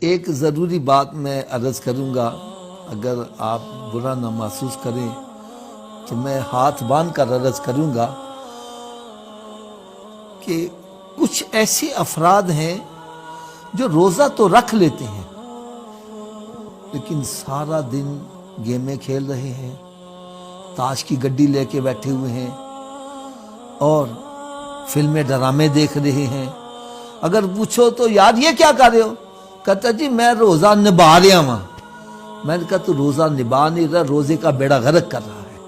ایک ضروری بات میں عرض کروں گا، اگر آپ برا نہ محسوس کریں تو میں ہاتھ باندھ کر عرض کروں گا کہ کچھ ایسے افراد ہیں جو روزہ تو رکھ لیتے ہیں لیکن سارا دن گیمیں کھیل رہے ہیں، تاش کی گڈی لے کے بیٹھے ہوئے ہیں اور فلمیں ڈرامے دیکھ رہے ہیں۔ اگر پوچھو تو یار یہ کیا کر رہے ہو؟ کہتا جی میں روزہ نبھا رہا ہوں۔ میں نے کہا تو روزہ نبھا نہیں رہا، روزے کا بیڑا غرق کر رہا ہے۔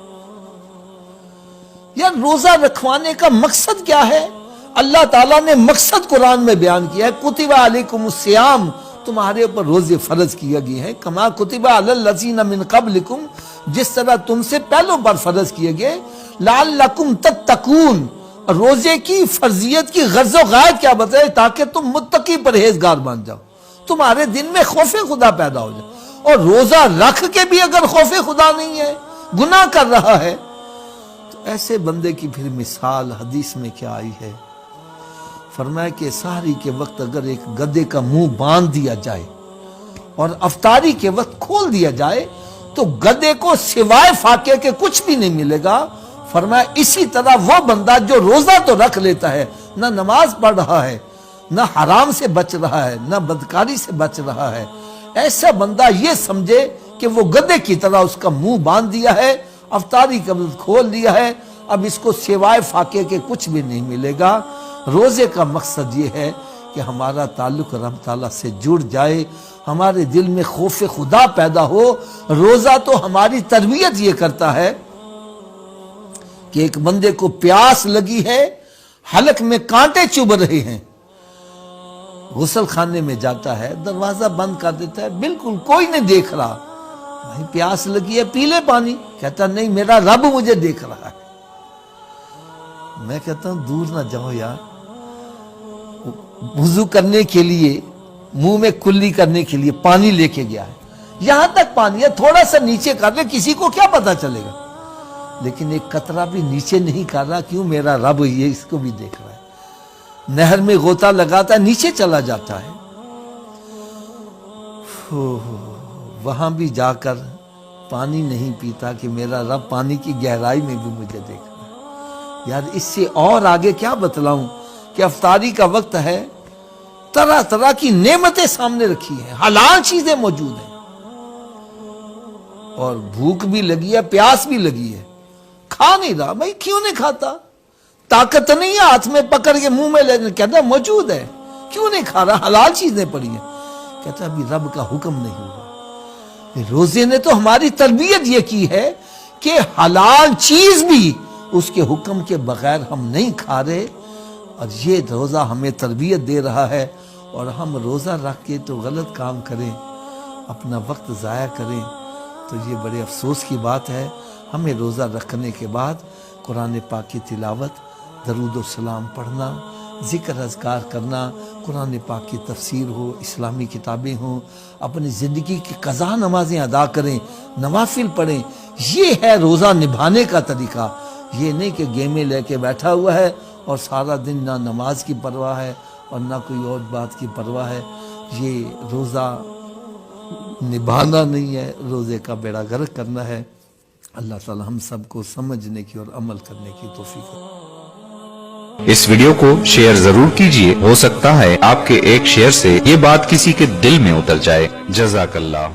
یار روزہ رکھوانے کا مقصد کیا ہے؟ اللہ تعالیٰ نے مقصد قرآن میں بیان کیا ہے، کتب علیکم الصیام، تمہارے اوپر روزے فرض کیا گئے ہیں، کما کتب علی الذین من قبلکم، جس طرح تم سے پہلوں پر فرض کیے گئے، لعلکم تتقون، روزے کی فرضیت کی غرض و غایت کیا بتائے؟ تاکہ تم متقی پرہیزگار بن جاؤ، تمہارے دل میں خوف خدا پیدا ہو جائے۔ اور روزہ رکھ کے بھی اگر خوف خدا نہیں ہے، گناہ کر رہا ہے، تو ایسے بندے کی پھر مثال حدیث میں کیا آئی ہے؟ فرمایا کہ سحری کے وقت اگر ایک گدھے کا منہ باندھ دیا جائے اور افطاری کے وقت کھول دیا جائے تو گدھے کو سوائے فاقے کے کچھ بھی نہیں ملے گا۔ فرمایا اسی طرح وہ بندہ جو روزہ تو رکھ لیتا ہے، نہ نماز پڑھ رہا ہے، نہ حرام سے بچ رہا ہے، نہ بدکاری سے بچ رہا ہے، ایسا بندہ یہ سمجھے کہ وہ گدھے کی طرح اس کا منہ باندھ دیا ہے، افطاری کا وقت کھول دیا ہے، اب اس کو سوائے فاقے کے کچھ بھی نہیں ملے گا۔ روزے کا مقصد یہ ہے کہ ہمارا تعلق رب تعالیٰ سے جڑ جائے، ہمارے دل میں خوف خدا پیدا ہو۔ روزہ تو ہماری تربیت یہ کرتا ہے کہ ایک بندے کو پیاس لگی ہے، حلق میں کانٹے چبھ رہے ہیں، غسل خانے میں جاتا ہے، دروازہ بند کر دیتا ہے، بالکل کوئی نہیں دیکھ رہا، بھائی پیاس لگی ہے پی لے پانی، کہتا نہیں میرا رب مجھے دیکھ رہا ہے۔ میں کہتا ہوں دور نہ جاؤ یار، وضو کرنے کے لیے منہ میں کلی کرنے کے لیے پانی لے کے گیا ہے، یہاں تک پانی ہے، تھوڑا سا نیچے کر لے، کسی کو کیا پتا چلے گا، لیکن ایک قطرہ بھی نیچے نہیں کر رہا، کیوں؟ میرا رب یہ اس کو بھی دیکھ رہا ہے۔ نہر میں غوطہ لگاتا ہے، نیچے چلا جاتا ہے، وہاں بھی جا کر پانی نہیں پیتا کہ میرا رب پانی کی گہرائی میں بھی مجھے دیکھ رہا ہے۔ یار اس سے اور آگے کیا بتلاؤں کہ افطاری کا وقت ہے، طرح طرح کی نعمتیں سامنے رکھی ہیں، حلال چیزیں موجود ہیں، اور بھوک بھی لگی ہے، پیاس بھی لگی ہے، کھا نہیں رہا۔ بھائی کیوں نہیں کھاتا؟ طاقت نہیں ہے ہاتھ میں پکڑ کے منہ میں لینے، کہتا موجود ہے، کیوں نہیں کھا رہا؟ حلال چیزیں پڑی ہیں، کہتا ابھی رب کا حکم نہیں ہوا۔ روزے نے تو ہماری تربیت یہ کی ہے کہ حلال چیز بھی اس کے حکم کے بغیر ہم نہیں کھا رہے، اور یہ روزہ ہمیں تربیت دے رہا ہے۔ اور ہم روزہ رکھ کے تو غلط کام کریں، اپنا وقت ضائع کریں، تو یہ بڑے افسوس کی بات ہے۔ ہمیں روزہ رکھنے کے بعد قرآن پاک کی تلاوت، درود و سلام پڑھنا، ذکر اذکار کرنا، قرآن پاک کی تفسیر ہو، اسلامی کتابیں ہوں، اپنی زندگی کی قضا نمازیں ادا کریں، نوافل پڑھیں، یہ ہے روزہ نبھانے کا طریقہ۔ یہ نہیں کہ گیمیں لے کے بیٹھا ہوا ہے اور سارا دن نہ نماز کی پرواہ ہے اور نہ کوئی اور بات کی پرواہ ہے۔ یہ روزہ نبھانا نہیں ہے، روزے کا بیڑا غرق کرنا ہے۔ اللہ تعالی ہم سب کو سمجھنے کی اور عمل کرنے کی توفیق دے۔ اس ویڈیو کو شیئر ضرور کیجئے، ہو سکتا ہے آپ کے ایک شیئر سے یہ بات کسی کے دل میں اتر جائے۔ جزاک اللہ۔